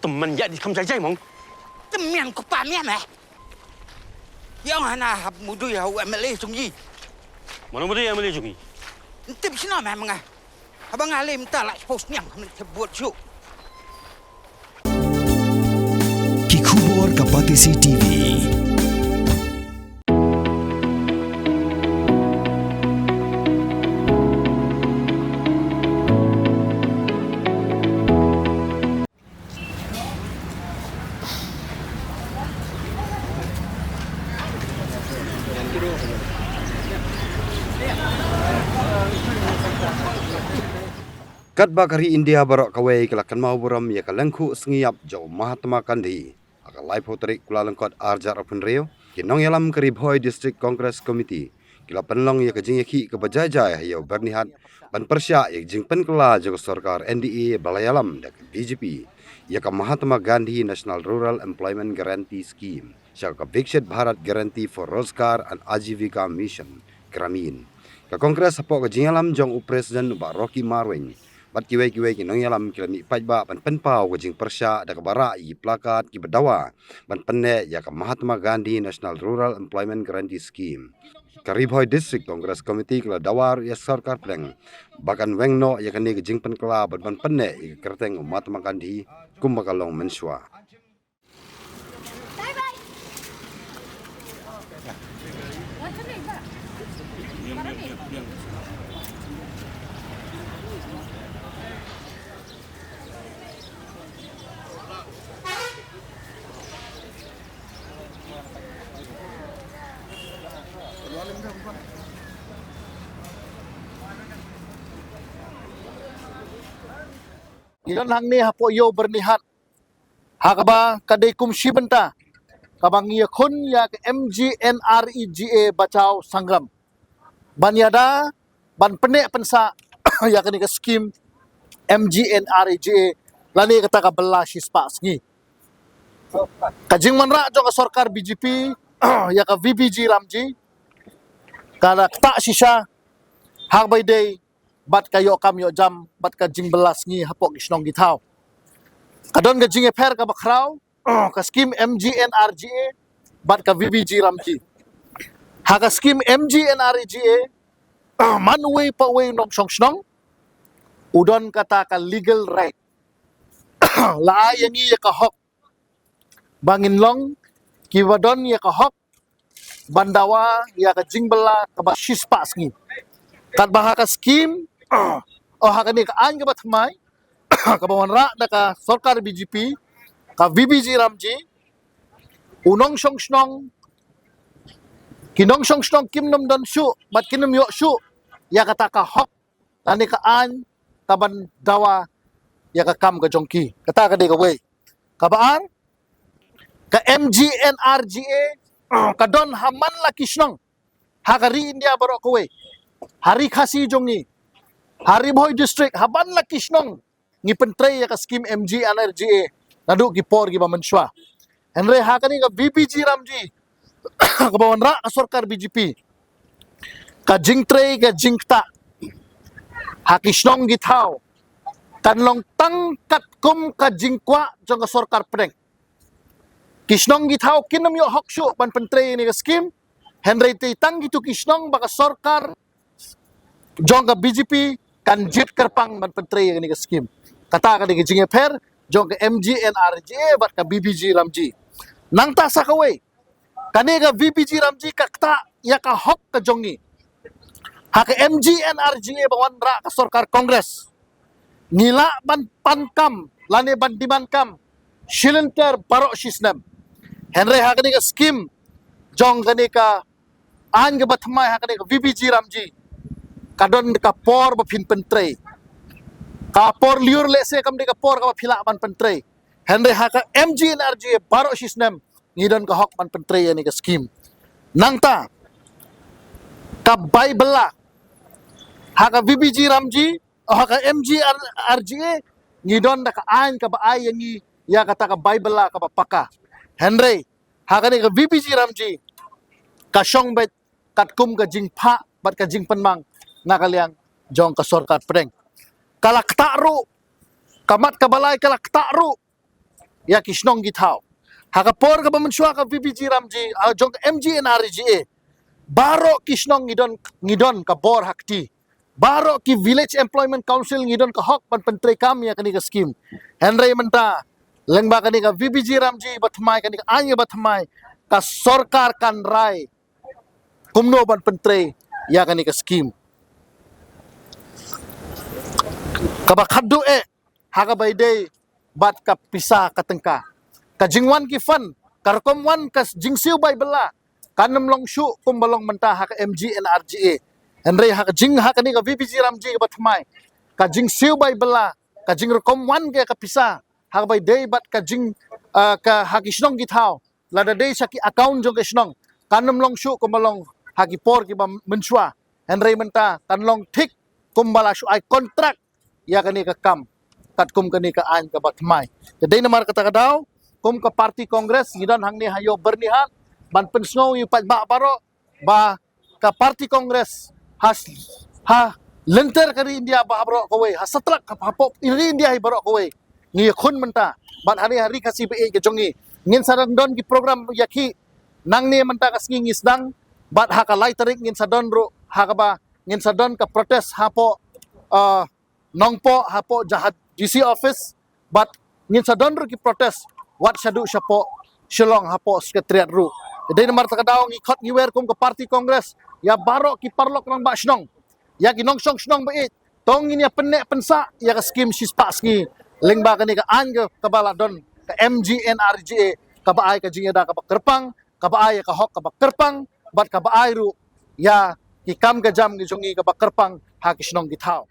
teman jadi kamu saja mong. Teman ko pa miya meh. Yang hanahap mo do ya MLA sungji. Mana boleh yang boleh jungi. Tip sino meh mga. Abang alim ta la post nyang buat show. Kikubor Kapatisi TV. Kat bakari India barok kawai kelakan mau buram ya kalengku sengiap jauh Mahatma Gandhi. Akan live hoterik kula lengkot arjar open rio. Kinong yalam kerib hoi District Congress Committee. Kila penlong ya kejing yaki ke bajajai ya bernihat. Ban persya ya jing penkela jago sarkar NDA balayalam dak BJP. Ya ka Mahatma Gandhi National Rural Employment Guarantee Scheme. Siya ka Viksit Bharat Guarantee for Rozgar and Ajivika Mission. Gramin. Ka Kongres sapok kejing yalam jong Presiden Pak Rocky Marwin. Bat kiwai kinong yalam kila mi pajba ban penpau kejing persya dak bara i plakat ki bedawa ban penne ya ka Mahatma Gandhi National Rural Employment Guarantee Scheme. Karibhoi District Congress Committee kala dawar ya sarkar pleng bakan wengno ya kani kejing penkela ban penne i kerteng Mahatma Gandhi kumbakalong mensua. Ilan hang ni hapo yo bernihat hakaba kadai kumsi benta kabang ya kun ya ke MGNREGA bacau sangram banyada ban penek pensa ya kini ke skim MGNREGA lani kata ka belah sispa sengi kajing manra jo ka sarkar BJP ya ka VBG Ramji kala tak sisa hak by day bat kayo kam yo jam bat ka jing belas ngi hapok isnong gitau kadon ga jing efer ka bakraw ka skim MGNREGA bat ka VBG Ramji ha ka skim MGNREGA manway pa way nong song snong udon kata ka legal right la yangi ya ka hok bangin long kiwadon ya ka hok bandawa ya ka jing bela ka ba shispa ngi kat bahaka skim hakani ka an ka batmai ka bawanra da ka sarkar BJP ka VBG Ramji unong song snong kinong song snong kimnom don shu bat kinom yo shu ya kata ka hok tani ka an ka bandawa ya ka kam ka jongki kata ka de ka way ka baan ka MGNREGA ka don haman la kisnong hakari India barok ka way hari khasi jongi hari boy district haban la kisnong ngi pentrei ya ka skim MGNREGA nadu ki por gi bamanswa henry hakani ka VBG Ramji ka bawanra ka sarkar BJP ka jingtrei ka jingta hakisnong githau kanlong tangkat kum ka jingkwa jong ka sarkar preng kisnong githau kinam yo hokshu ban pentrei ni ka skim henry ti tang gitu kisnong baka sarkar jong ka BJP kan jit kerpang ban pentrei ni ka skim kata ka di jing per jong ka MGNREGA bat ka BBG Ramji nang ta sa ka way kani ka VBG Ramji ka ta ya ka hok ka jongi ha ka MGNREGA bawan ra ka sarkar Congress nila ban pankam lani ban dimankam shilenter barok sisnem henry ha kani ka skim jong kani ka an ka batmai ha kani ka VBG Ramji kadon ka por ba pin pentrei ka por liur lese kam de ka por ka phila ban pentrei henry ha ka MGNREGA baro sisnem ngidon ka hok ban pentrei ni ka skim nangta ka baibela ha ka VBG Ramji ha ka MGNREGA ngidon da ka an ka ba ay yangi ya kata ka baibela ka paka henry ha ka ni ka VBG Ramji ka syong bet kat kum ka jingpa bat ka jing penmang nakaliang jong ka sarkar preng kalak taru kamat kabalay kalak taru ya kisnong githau haka por ka bamensua ka VBG Ramji jong MGNRGA baro kisnong ngidon ka bor hakti baro ki village employment council ngidon ka hok pan pentre kam ya kani ka scheme henry menta lengba kani ka VBG Ramji bathmai kani ka anya bathmai ka sarkar kan rai kumno ban pentre ya kani ka scheme kaba khaddu haka baidei bat ka pisa katengka ka jingwan ki fan karkom wan kas jingsiu bai bela kanam long shu kum balong menta haka MGNRGA Henry haka jing haka ni ka VBG Ramji ka bathmai ka jingsiu bai bela ka jing rekom wan ke ka pisa haka baidei bat ka jing ka hakisnong githau lada dei saki account jong kisnong kanam long shu kum balong haki por ki ba mensua Henry menta kanlong thik kum bala shu ai kontrak ya kani ka kam kat kum kani ka an ka bathmai jadi namar kata kadau kum ka parti kongres ngidon hangni hayo bernihan ban pensngau yu pat ba baro ba ka parti kongres ha lenter kari India ba baro kowe ha satlak ka hapop iri India hi baro kowe ngi khun menta ban hari kasi be ke jongi ngin sarang don ki program yakhi nangni menta kas ngi sedang bat ha ka lai tarik ngin sadon ro ha ka ba ngin sadon ka protes hapo nongpo hapo jahat GC office but ngin sadon ru ki protes wat syadu syapo shilong hapo sekretariat ru jadi nomor takadaw ngi khot ngi wer kum ke parti kongres ya baro ki parlok nang ba shnong ya ki nong shnong ba it tong ini penek pensa ya ka skim sispa ski lengba kani ka an ke baladon ka MGNRGA ka ba ai ka jingeda ka ba kerpang ka ba ai ka hok ka ba kerpang bat ka ba ai ru ya ki kam ka jam gi jongi ka ba kerpang ha ki shnong gi thau